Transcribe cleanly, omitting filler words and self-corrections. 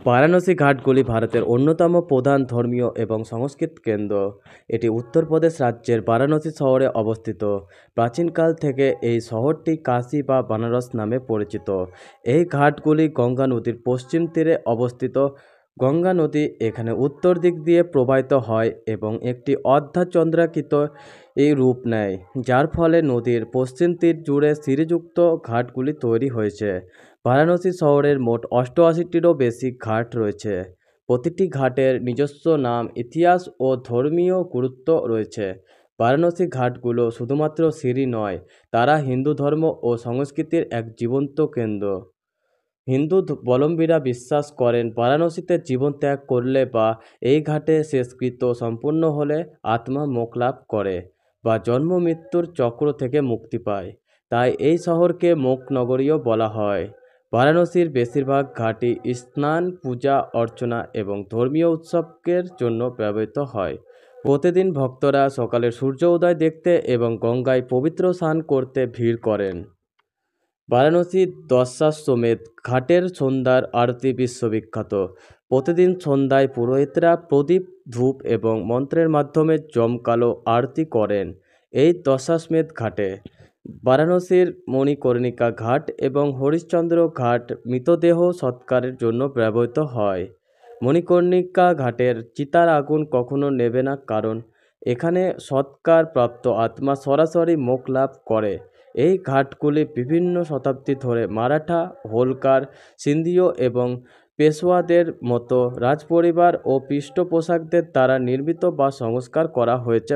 বারাণসী ঘাটগুলি ভারতের অন্যতম প্রধান ধর্মীয় এবং সাংস্কৃতিক কেন্দ্র। এটি উত্তরপ্রদেশ রাজ্যের বারাণসী শহরে অবস্থিত। প্রাচীনকাল থেকে এই শহরটি কাশী বা বানারস নামে পরিচিত। এই ঘাটগুলি গঙ্গা নদীর পশ্চিম তীরে অবস্থিত। গঙ্গা নদী এখানে উত্তর দিক দিয়ে প্রবাহিত হয় এবং একটি অর্ধচন্দ্রাকৃত এই রূপ নেয়, যার ফলে নদীর পশ্চিম তীর জুড়ে সিঁড়িযুক্ত ঘাটগুলি তৈরি হয়েছে। বারাণসী শহরের মোট ৮৮টিরও বেশি ঘাট রয়েছে। প্রতিটি ঘাটের নিজস্ব নাম, ইতিহাস ও ধর্মীয় গুরুত্ব রয়েছে। বারাণসী ঘাটগুলো শুধুমাত্র সিঁড়ি নয়, তারা হিন্দু ধর্ম ও সংস্কৃতির এক জীবন্ত কেন্দ্র। হিন্দু বলম্বীরা বিশ্বাস করেন বারাণসীতে জীবন ত্যাগ করলে বা এই ঘাটে শেষকৃত্য সম্পূর্ণ হলে আত্মা মোক্ষ লাভ করে বা জন্ম মৃত্যুর চক্র থেকে মুক্তি পায়। তাই এই শহরকে মোক্ষ নগরীও বলা হয়। বারাণসীর বেশিরভাগ ঘাটই স্নান, পূজা অর্চনা এবং ধর্মীয় উৎসবের জন্য ব্যবহৃত হয়। প্রতিদিন ভক্তরা সকালের সূর্য উদয় দেখতে এবং গঙ্গায় পবিত্র স্নান করতে ভিড় করেন। বারাণসী দশাশ্বমেধ ঘাটের সন্ধ্যার আরতি বিশ্ববিখ্যাত। প্রতিদিন সন্ধ্যায় পুরোহিতরা প্রদীপ, ধূপ এবং মন্ত্রের মাধ্যমে জমকালো আরতি করেন। এই দশাশ্বমেধ ঘাটে বারাণসীর মণিকর্ণিকা ঘাট এবং হরিশ্চন্দ্র ঘাট মৃতদেহ সৎকারের জন্য ব্যবহৃত হয়। মণিকর্ণিকা ঘাটের চিতার আগুন কখনো নেবে না, কারণ এখানে সৎকার প্রাপ্ত আত্মা সরাসরি মোক্ষ লাভ করে। এই ঘাটগুলি বিভিন্ন শতাব্দী ধরে মারাঠা, হোলকার, সিন্ধীয় এবং পেশওয়াদের মতো রাজপরিবার ও পৃষ্ঠপোষকদের দ্বারা নির্মিত বা সংস্কার করা হয়েছে।